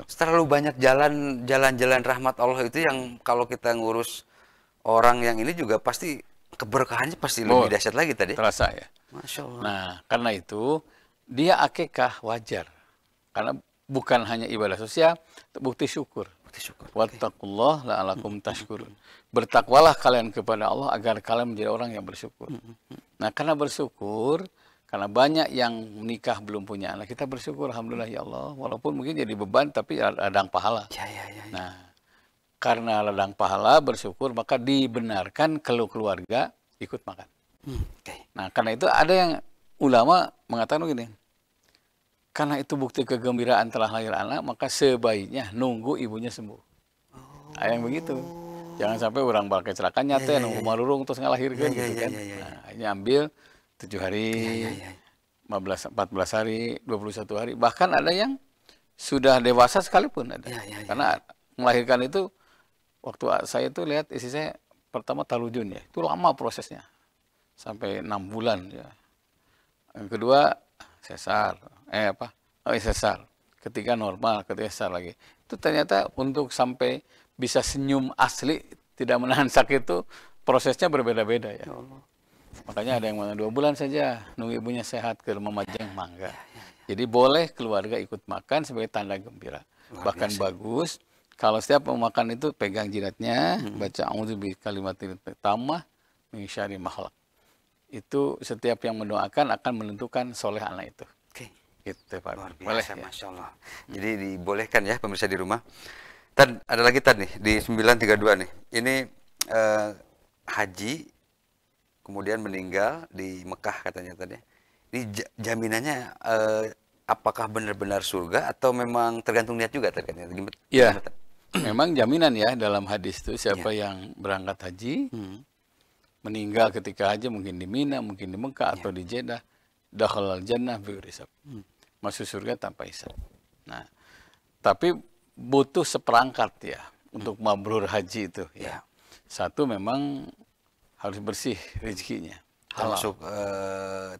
terlalu banyak jalan rahmat Allah itu yang kalau kita ngurus orang yang ini juga pasti keberkahannya pasti lebih dahsyat lagi tadi. Terasa ya. Masya Allah. Nah, karena itu dia akikah wajar. Karena bukan hanya ibadah sosial, bukti syukur. Bukti syukur. Wattaqullah la'alakum tashkurun. Bertakwalah kalian kepada Allah agar kalian menjadi orang yang bersyukur. Nah, karena bersyukur, karena banyak yang menikah belum punya anak, kita bersyukur, alhamdulillah ya Allah. Walaupun mungkin jadi beban, tapi ladang pahala. Ya. Nah, karena ladang pahala bersyukur, maka dibenarkan kalau keluarga ikut makan. Nah, karena itu ada yang ulama mengatakan begini, karena itu bukti kegembiraan telah lahir anak, maka sebaiknya nunggu ibunya sembuh. Ada yang begitu. Jangan sampai orang bakal kecelakaan nyata nunggu marurung terus ngelahirkan gitu kan. Nah, ini ambil 7 hari, 14 hari, 21 hari, bahkan ada yang sudah dewasa sekalipun ada. Karena melahirkan itu, waktu saya itu lihat istri saya pertama talujun ya, itu lama prosesnya. Sampai 6 bulan ya. Yang kedua sesar, sesar. Ketiga normal, ketiga sesar lagi. Itu ternyata untuk sampai bisa senyum asli, tidak menahan sakit itu prosesnya berbeda-beda ya. Makanya ada yang mana 2 bulan saja, nunggu ibunya sehat ke rumah Majeng, mangga. Jadi boleh keluarga ikut makan sebagai tanda gembira. Bahkan bagus, kalau setiap mau makan itu pegang jidatnya, baca a'udzu bikalimatil tammah min syarri ma khalaq. Itu setiap yang mendoakan akan menentukan soleh anak itu. Gitu, Pak. Luar biasa, boleh, ya? Masya Allah. Jadi dibolehkan ya pemirsa di rumah. Tad, ada lagi Tad nih, di 932 nih. Ini haji, kemudian meninggal di Mekah katanya tadi. Ini jaminannya apakah benar-benar surga atau memang tergantung niat juga terkadang? Iya, memang jaminan ya dalam hadis itu siapa yang berangkat haji, meninggal ketika haji mungkin di Mina, mungkin di Mekah atau di Jeddah, dakhalal jannah bighairi hisab. Masuk surga tanpa hisab. Nah, tapi butuh seperangkat ya untuk mabrur haji itu ya. Satu memang harus bersih rezekinya. Termasuk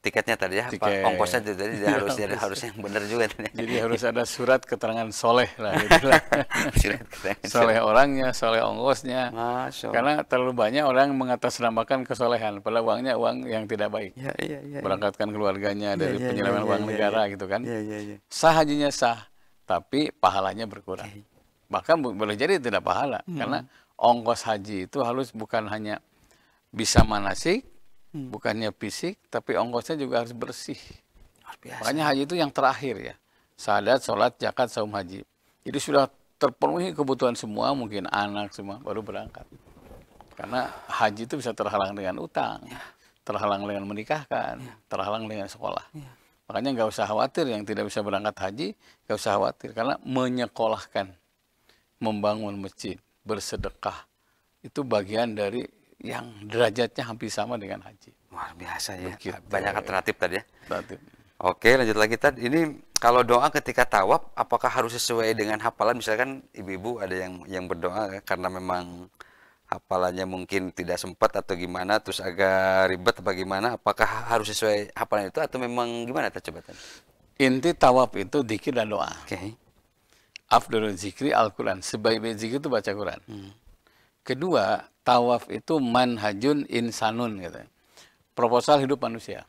tiketnya tadi ya, tiket, ongkosnya tadi harus yang benar juga tadi. Jadi harus ada surat keterangan soleh lah. Gitu lah. Soleh orangnya, soleh ongkosnya. Karena terlalu banyak orang mengatasnamakan kesolehan, padahal uangnya uang yang tidak baik. Berangkatkan keluarganya dari penyelewengan uang negara gitu kan. Sah hajinya sah, tapi pahalanya berkurang. Bahkan boleh jadi tidak pahala, karena ongkos haji itu harus bukan hanya bisa manasik, bukannya fisik, tapi ongkosnya juga harus bersih. Makanya haji itu yang terakhir ya. Syahadat, sholat, zakat, saum haji. Jadi sudah terpenuhi kebutuhan semua, mungkin anak semua, baru berangkat. Karena haji itu bisa terhalang dengan utang, terhalang dengan menikahkan, terhalang dengan sekolah. Makanya nggak usah khawatir yang tidak bisa berangkat haji, nggak usah khawatir. Karena menyekolahkan, membangun masjid, bersedekah, itu bagian dari yang derajatnya hampir sama dengan haji. Luar biasa ya. Begitu. Banyak alternatif tadi ya. Alternatif. Oke, lanjut lagi Tad. Ini kalau doa ketika tawaf, apakah harus sesuai dengan hafalan? Misalkan ibu-ibu ada yang berdoa karena memang hafalannya mungkin tidak sempat atau gimana, terus agak ribet bagaimana? Apakah harus sesuai hafalan itu atau memang gimana Tad, coba Tad? Inti tawaf itu zikir dan doa. Afdhalul zikri Al-Quran. Sebaik-baik zikir itu baca Quran. Kedua, tawaf itu manhajun insanun gitu. Proposal hidup manusia.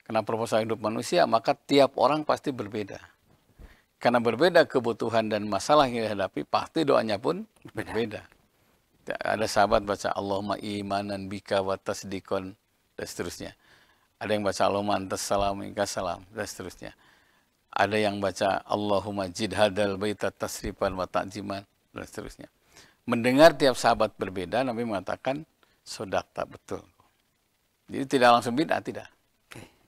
Karena proposal hidup manusia, maka tiap orang pasti berbeda. Karena berbeda kebutuhan dan masalah yang dihadapi, pasti doanya pun berbeda. Ada sahabat baca Allahumma imanan bika wa tasdikon, dan seterusnya. Ada yang baca Allahumma antas salam minka salam, dan seterusnya. Ada yang baca Allahumma jid hadal baita tasrifan wa ta'jiman, dan seterusnya. Mendengar tiap sahabat berbeda, Nabi mengatakan sodakta, betul. Jadi tidak langsung bid'ah, tidak.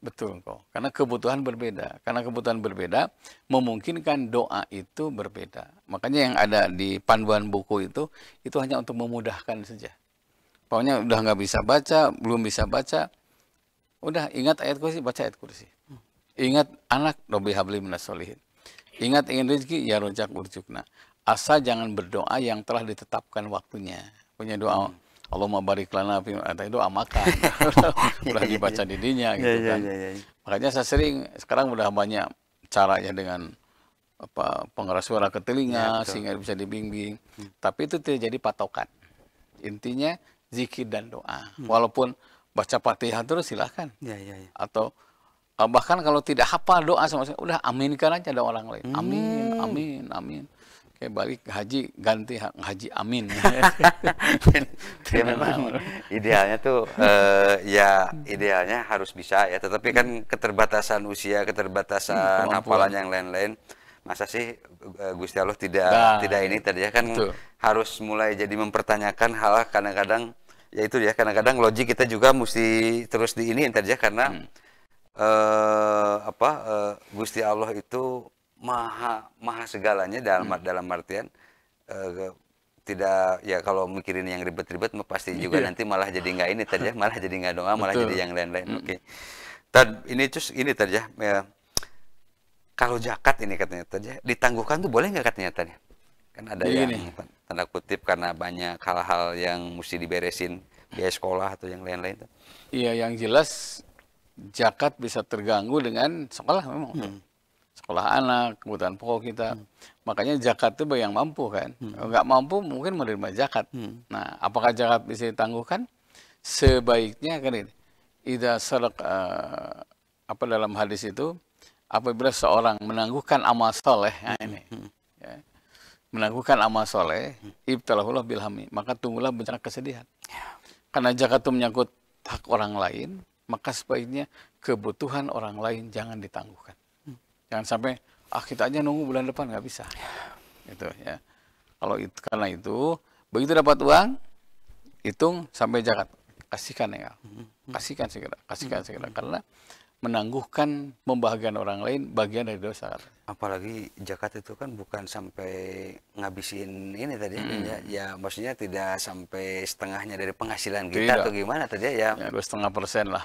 Betul kok. Karena kebutuhan berbeda. Karena kebutuhan berbeda, memungkinkan doa itu berbeda. Makanya yang ada di panduan buku itu hanya untuk memudahkan saja. Pokoknya udah nggak bisa baca, belum bisa baca, udah ingat ayat kursi, baca ayat kursi. Ingat anak, Rabbi habli minas sholihin. Ingat ingin rezeki, ya rojak urjukna. Asal jangan berdoa yang telah ditetapkan waktunya. Punya doa, Allahumma barik lana fi itu amakan. Udah dibaca didinya gitu kan. Makanya saya sering, sekarang udah banyak caranya dengan pengeras suara ke telinga, sehingga bisa dibimbing. Tapi itu tidak jadi patokan. Intinya zikir dan doa. Walaupun baca Fatihah terus silahkan. Ya, ya, ya. Atau bahkan kalau tidak hafal doa sama sekali, udah aminkan aja ada orang lain. Amin, amin, amin. Kayak balik haji, ganti haji amin. Ya memang idealnya tuh ya idealnya harus bisa ya, tetapi kan keterbatasan usia, keterbatasan hafalan yang lain-lain. Masa sih Gusti Allah tidak ini tadi ya kan, harus mulai jadi mempertanyakan hal kadang-kadang ya itu ya, kadang-kadang logik kita juga mesti terus diiniin tadi ya, karena Gusti Allah itu maha segalanya dalam artian tidak ya, kalau mikirin yang ribet-ribet pasti juga nanti malah jadi nggak ini tadi ya, malah jadi nggak doa, malah jadi yang lain-lain. Oke. Dan ini tadi ya, kalau zakat ini katanya tadi ya, ditangguhkan tuh boleh nggak katanya tadi? Kan ada yang tanda kutip karena banyak hal-hal yang mesti diberesin, biaya sekolah atau yang lain-lain. Iya, yang jelas zakat bisa terganggu dengan sekolah memang. Sekolah anak, kebutuhan pokok kita. Makanya zakat itu bagi yang mampu kan. Nggak mampu mungkin menerima zakat. Nah, apakah zakat bisa ditangguhkan? Sebaiknya kan ini. Idza sadaq dalam hadis itu, apabila seorang menangguhkan amal soleh, nah ini, ya, menangguhkan amal soleh, ibtalahullah bilhami, maka tunggulah bencana kesedihan. Karena zakat itu menyangkut hak orang lain, maka sebaiknya kebutuhan orang lain jangan ditangguhkan. Jangan sampai kita aja nunggu bulan depan, nggak bisa. Gitu ya. Kalau itu, karena itu begitu dapat uang, hitung sampai zakat, kasihkan ya. Kasihkan segera karena menangguhkan membahagiakan orang lain bagian dari dosa. Apalagi zakat itu kan bukan sampai ngabisin ini tadi ya, maksudnya tidak sampai setengahnya dari penghasilan kita atau gimana tadi ya. 2,5% lah.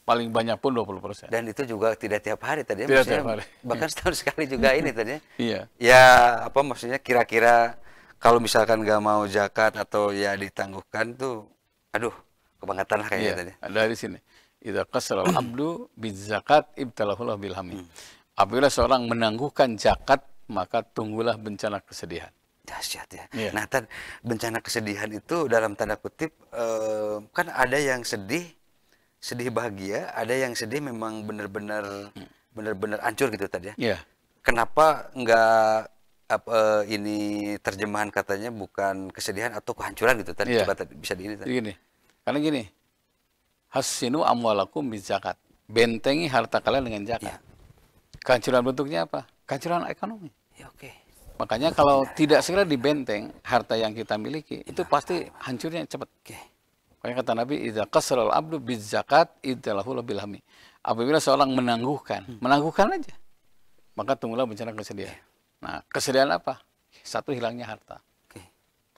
Paling banyak pun 20%. Dan itu juga tidak tiap hari tadi, tidak tiap hari. Bahkan setahun sekali juga ini tadi. Iya. Ya apa maksudnya, kira-kira kalau misalkan nggak mau zakat atau ya ditangguhkan tuh, aduh kebangetan lah kayaknya tadi. Dari sini. Idza qasara al-abdu bizakat ibtalahullah bilhami. Apabila seorang menangguhkan zakat, maka tunggulah bencana kesedihan. Dahsyat ya. Nah, bencana kesedihan itu dalam tanda kutip kan ada yang sedih bahagia, ada yang sedih memang benar-benar hancur gitu tadi ya. Kenapa enggak ini terjemahan katanya bukan kesedihan atau kehancuran gitu tadi? Coba bisa di ini tadi. Gini. Karena gini. Hasinu amwalakum bizakat. Bentengi harta kalian dengan zakat. Kehancuran bentuknya apa? Kehancuran ekonomi. Ya, oke. Makanya kalau tidak segera dibenteng harta yang kita miliki, itu pasti hancurnya cepat. Makanya kata Nabi, idza qasara al-abdu bizakat idzalahu bilhami. Apabila seorang menangguhkan aja, maka tunggulah bencana kesedihan. Nah, kesedihan apa? Satu, hilangnya harta.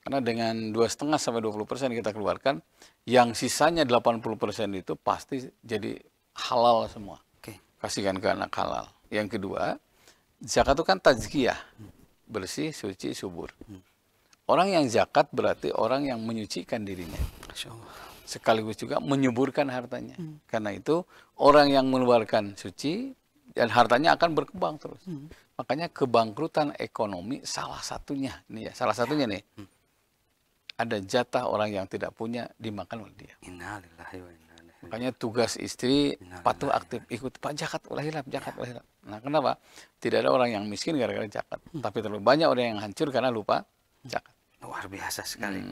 Karena dengan 2,5 sampai 20% kita keluarkan, yang sisanya 80% itu pasti jadi halal semua. Kasihkan ke anak halal. Yang kedua, zakat itu kan tazkiyah, bersih, suci, subur. Orang yang zakat berarti orang yang menyucikan dirinya. Sekaligus juga menyuburkan hartanya. Karena itu orang yang mengeluarkan suci dan hartanya akan berkembang terus. Makanya kebangkrutan ekonomi salah satunya nih ya, ada jatah orang yang tidak punya dimakan oleh dia. Innalillahi wa inna ilaihi. Makanya tugas istri patuh aktif ikut Pak zakat ulahilap. Nah, kenapa? Tidak ada orang yang miskin gara-gara zakat, tapi terlalu banyak orang yang hancur karena lupa zakat. Luar biasa sekali.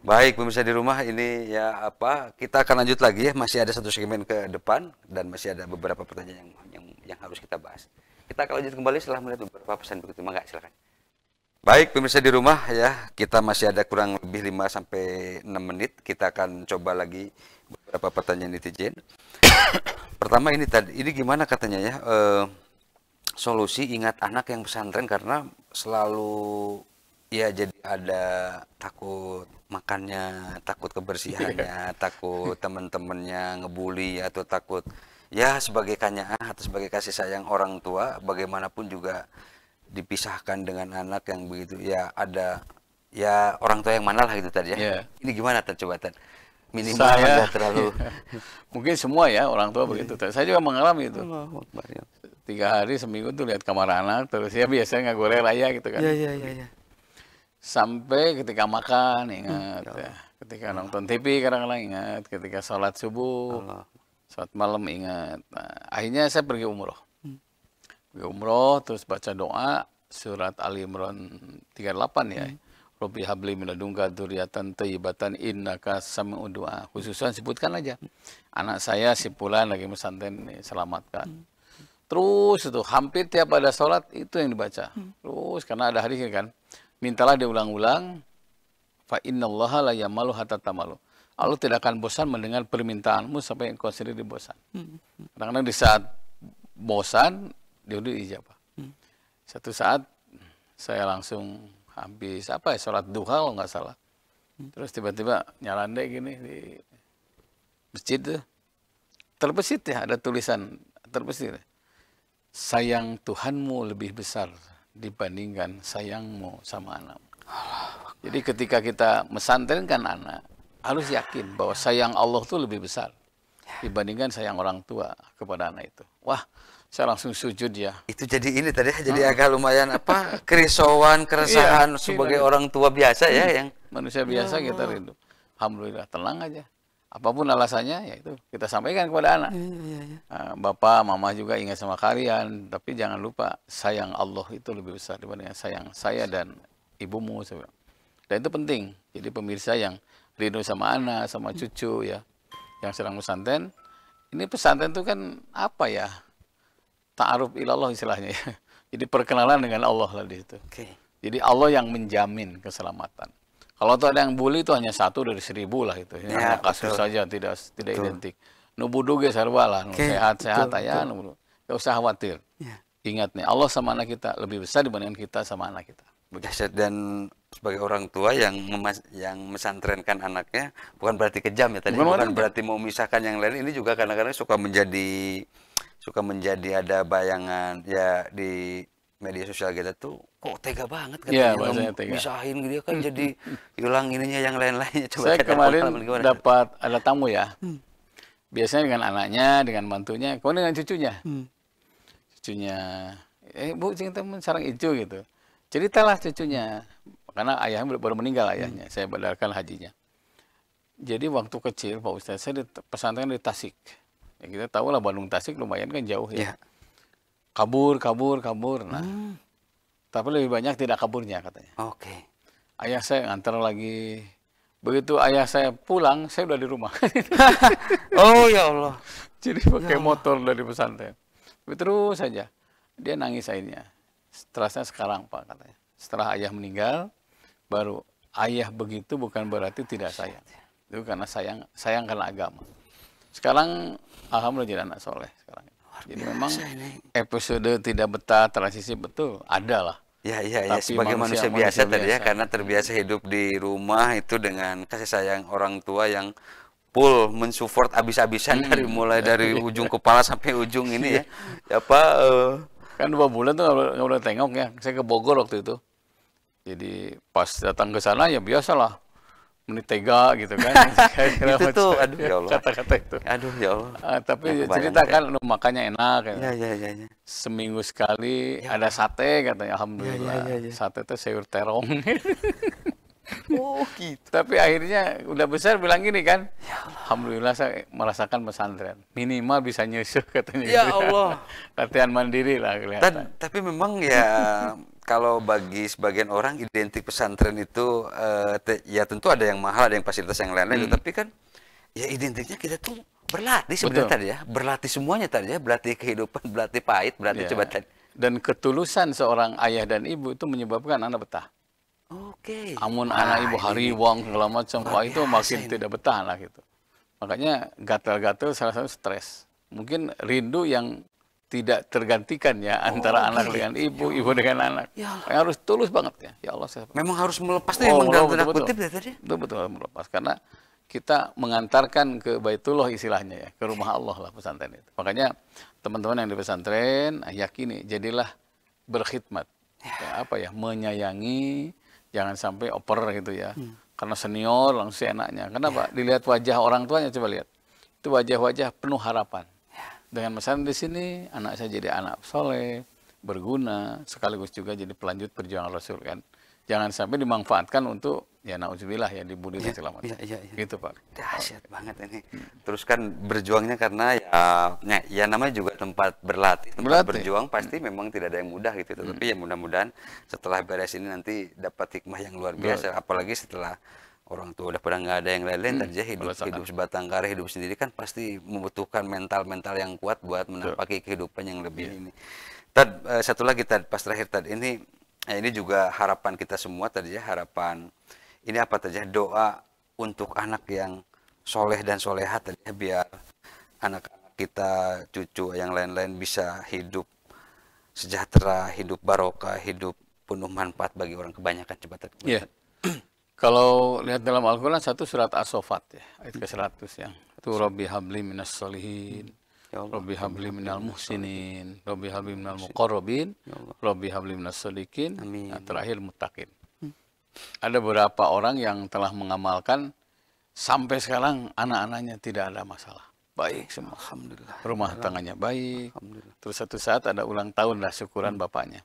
Baik pemirsa di rumah, ini ya kita akan lanjut lagi ya, masih ada satu segmen ke depan dan masih ada beberapa pertanyaan yang harus kita bahas. Kita akan lanjut kembali setelah melihat beberapa pesan begitu. Mangga silakan. Baik pemirsa di rumah ya, kita masih ada kurang lebih 5 sampai 6 menit. Kita akan coba lagi beberapa pertanyaan netizen. Pertama ini gimana katanya ya, solusi ingat anak yang pesantren karena selalu ya jadi ada takut makannya, takut kebersihannya, takut teman-temannya ngebully atau takut ya sebagai kanyaan atau sebagai kasih sayang orang tua, bagaimanapun juga dipisahkan dengan anak yang begitu ya, ada ya orang tua yang mana lah gitu tadi ya. Ini gimana coba minimal nggak terlalu mungkin semua ya orang tua begitu. Saya juga mengalami itu. 3 hari seminggu tuh lihat kamar anak terus ya, biasanya nggak goreng raya gitu kan. Iya. Sampai ketika makan ingat ya. Ketika nonton TV kadang-kadang ingat, ketika sholat subuh, Allah. sholat malam ingat. Nah, akhirnya saya pergi umroh. Pergi umroh, terus baca doa, surat Ali Imran 38 ya. Rabbi habli min ladunka dzurriatan thayyibatan innaka sami'ud du'a. Khususan sebutkan aja. Anak saya si Fulan lagi pesantren nih, selamatkan. Terus itu hampir tiap ada sholat itu yang dibaca. Terus karena ada hadis kan, mintalah diulang-ulang. Fa innallaha la yamalu hatta tamalu. Allah tidak akan bosan mendengar permintaanmu sampai engkau sendiri bosan. Kadang-kadang di saat bosan, dia udah ijabah. Satu saat saya langsung habis sholat duha kalau nggak salah. Terus tiba-tiba nyarandai gini di masjid tuh. Terbesit ya, ada tulisan terbesit. Sayang Tuhanmu lebih besar dibandingkan sayangmu sama anakmu. Jadi ketika kita mesantrenkan anak, harus yakin bahwa sayang Allah itu lebih besar dibandingkan sayang orang tua kepada anak itu. Wah, saya langsung sujud ya. Itu jadi ini tadi, jadi agak lumayan kerisauan, keresahan Iya, sebagai orang tua biasa ya yang manusia biasa kita rindu. Alhamdulillah, tenang aja. Apapun alasannya, ya itu kita sampaikan kepada anak. Bapak, mama juga ingat sama kalian, tapi jangan lupa sayang Allah itu lebih besar dibandingkan sayang saya dan ibumu. Dan itu penting. Jadi pemirsa yang rindu sama anak, sama cucu ya, yang sedang pesantren. Ini pesantren itu kan apa ya? Ta'aruf ilallah istilahnya ya. Jadi perkenalan dengan Allah lah di situ. Jadi Allah yang menjamin keselamatan. Kalau tuh ada yang bully itu hanya 1 dari 1000 lah itu. Ini hanya kasus saja, tidak identik. Nubudu ge sarwa lah, sehat-sehat aja, nubudu. Gak usah khawatir. Ingat nih, Allah sama anak kita lebih besar dibandingkan kita sama anak kita. Dan sebagai orang tua yang mesantrenkan anaknya bukan berarti kejam ya tadi, bukan berarti mau memisahkan yang lain. Ini juga kadang-kadang suka menjadi ada bayangan ya di media sosial kita tuh, kok tega banget katanya misahin gitu kan, jadi hilang ininya yang lain-lainnya. Coba saya kemarin dapat ada tamu ya, biasanya dengan anaknya, dengan mantunya, kemudian dengan cucunya. Bu, teman sarang hijau gitu. Ceritalah cucunya, karena ayahnya baru meninggal ayahnya, saya badarkan hajinya. Jadi waktu kecil Pak Ustadz, saya di pesantren di Tasik. Ya kita tahu lah Bandung Tasik lumayan kan jauh ya. Kabur. Nah, tapi lebih banyak tidak kaburnya katanya. Ayah saya ngantar lagi. Begitu ayah saya pulang, saya udah di rumah. Oh ya Allah. Jadi pakai motor dari pesantren. Terus saja. Dia nangis akhirnya. Setelahnya sekarang Pak katanya. Setelah ayah meninggal, baru ayah begitu bukan berarti tidak sayang. Itu karena sayang karena agama. Sekarang alhamdulillah jadi anak soleh sekarang. Jadi memang episode tidak betah transisi betul ada lah. Ya, sebagai manusia biasa tadi ya, karena terbiasa hidup di rumah itu dengan kasih sayang orang tua yang full mensupport abis-abisan dari ujung kepala sampai ujung ini ya. Kan 2 bulan tuh nggak boleh tengok ya. Saya ke Bogor waktu itu. Jadi pas datang ke sana ya biasalah. Menit tega gitu kan. Itu tuh, aduh ya Allah. Kata-kata itu. Aduh ya Allah. Tapi ceritakan makannya enak. Ya. Seminggu sekali ada sate katanya. Alhamdulillah. Ya. Sate itu sayur terong. Oh gitu. Tapi akhirnya udah besar bilang gini kan. Alhamdulillah saya merasakan pesantren. Minimal bisa nyusuh katanya. Ya Allah. Latihan mandiri lah kelihatan. Tapi memang ya kalau bagi sebagian orang identik pesantren itu ya tentu ada yang mahal, ada yang fasilitas yang lain-lain. Tapi kan ya identiknya kita tuh berlatih sebenarnya tadi ya. Berlatih semuanya tadi ya. Berlatih kehidupan, berlatih pahit, berlatih coba tadi. Dan ketulusan seorang ayah dan ibu itu menyebabkan anak betah. Amun anak ibu hariwang segala macam, itu makin tidak betah lah gitu. Makanya gatal-gatal salah satu stres. Mungkin rindu yang tidak tergantikan ya antara anak dengan ibu dengan anak. Harus tulus banget ya. Ya Allah, memang harus melepas nih dalam tanda kutip ya tadi. Betul melepas karena kita mengantarkan ke Baitullah istilahnya ya, ke rumah Allah lah pesantren itu. Makanya teman-teman yang di pesantren yakini jadilah berkhidmat. Menyayangi, jangan sampai oper gitu ya. Karena senior langsung enaknya. Kenapa? Dilihat wajah orang tuanya, coba lihat. Itu wajah-wajah penuh harapan. Dengan pesantren di sini, anak saya jadi anak soleh, berguna, sekaligus juga jadi pelanjut perjuangan Rasul kan. Jangan sampai dimanfaatkan untuk ya nauzubillah ya dibully dan segala macam. Iya. Gitu Pak. Dahsyat banget ini. Terus kan berjuangnya karena ya namanya juga tempat berlatih, tempat berjuang pasti memang tidak ada yang mudah gitu. Tapi ya mudah-mudahan setelah beres ini nanti dapat hikmah yang luar biasa. Apalagi setelah orang tua udah pada nggak ada yang lain-lain, tadi hidup sebatang kara, hidup sendiri kan pasti membutuhkan mental yang kuat buat menapaki kehidupan yang lebih ini. Tad, satu lagi pas terakhir tadi ini juga harapan kita semua tadi ya, harapan ini apa tadi ya, doa untuk anak yang soleh dan solehat tadi ya, biar anak-anak kita, cucu yang lain-lain bisa hidup sejahtera, hidup barokah, hidup penuh manfaat bagi orang kebanyakan. Coba tadi. Iya. Kalau lihat dalam Al-Quran satu surat As-Saffat ya, ayat ke-100 yang itu Rabbi habli minas solihin, Rabbi habli minal muhsinin, Rabbi habli minal muqarrabin, Rabbi habli minas sodikin, nah, terakhir muttaqin. Ada beberapa orang yang telah mengamalkan sampai sekarang anak-anaknya tidak ada masalah. Baik semua. Alhamdulillah. Rumah tangganya baik. Terus satu saat ada ulang tahun lah syukuran bapaknya.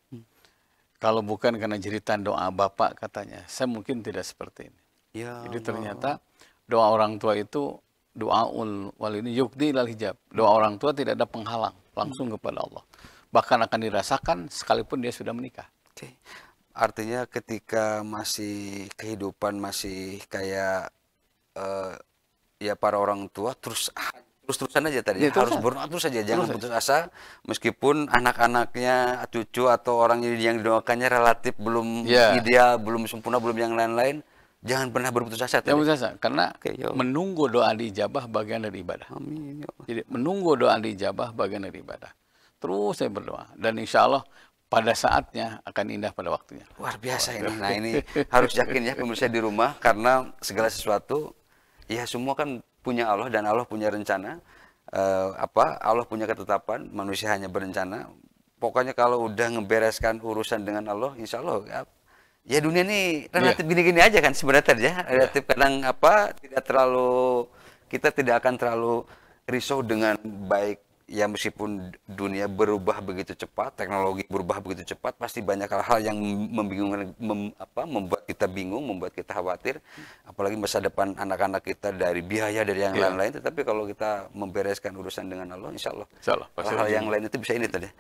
Kalau bukan karena jeritan doa bapak katanya, saya mungkin tidak seperti ini. Ya jadi ternyata doa orang tua itu doaul walidin yukdi ilal hijab. Doa orang tua tidak ada penghalang, langsung kepada Allah. Bahkan akan dirasakan sekalipun dia sudah menikah. Oke. Artinya ketika kehidupan masih kayak ya para orang tua terus-terusan aja tadi ya, harus berdoa terus saja, jangan putus asa meskipun anak-anaknya, cucu atau orang yang didoakannya relatif belum ideal, belum sempurna, belum yang lain-lain, jangan pernah berputus asa. Jangan putus asa, karena menunggu doa diijabah bagian dari ibadah. Amin. Jadi menunggu doa diijabah bagian dari ibadah. Terus saya berdoa dan insya Allah pada saatnya akan indah pada waktunya. Luar biasa ini. Nah ini harus yakin ya pemirsa di rumah, karena segala sesuatu ya semua kan punya Allah dan Allah punya rencana. Allah punya ketetapan, manusia hanya berencana. Pokoknya kalau udah ngebereskan urusan dengan Allah, insya Allah ya dunia ini relatif gini-gini aja kan sebenarnya ya. Relatif kadang kita tidak akan terlalu risau dengan baik. Ya meskipun dunia berubah begitu cepat, teknologi berubah begitu cepat, pasti banyak hal-hal yang membingungkan, membuat kita bingung, membuat kita khawatir. Apalagi masa depan anak-anak kita dari biaya, dari yang lain-lain. Tetapi kalau kita membereskan urusan dengan Allah, insya Allah hal-hal yang lain itu bisa ini tadi.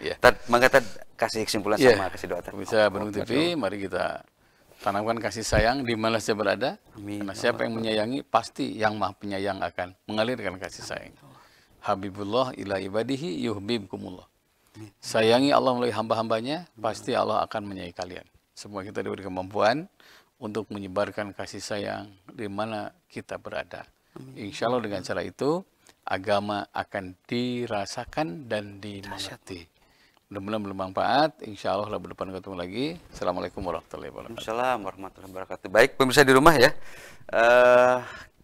Maka kasih kesimpulan sama kasih doa. Bisa Bandung TV, mari kita tanamkan kasih sayang di mana saya berada. Karena siapa yang menyayangi, pasti yang Maha Penyayang akan mengalirkan kasih sayang. Habibullah ila ibadihi yuhibbukumullah. Sayangi Allah melalui hamba-hambanya, pasti Allah akan menyayangi kalian. Semua kita diberi kemampuan untuk menyebarkan kasih sayang di mana kita berada. Insya Allah dengan cara itu, agama akan dirasakan dan dimengerti. Mudah-mudahan bermanfaat. Insya Allah berdepan ketemu lagi. Assalamualaikum warahmatullahi wabarakatuh. Waalaikumsalam warahmatullahi wabarakatuh. Baik pemirsa di rumah ya.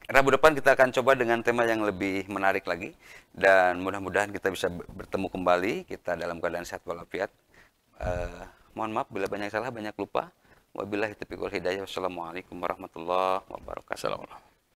Rabu depan kita akan coba dengan tema yang lebih menarik lagi, dan mudah-mudahan kita bisa bertemu kembali, kita dalam keadaan sehat walafiat. Mohon maaf bila banyak salah, banyak lupa. Wabillahi taufiq wal hidayah. Wassalamualaikum warahmatullahi wabarakatuh.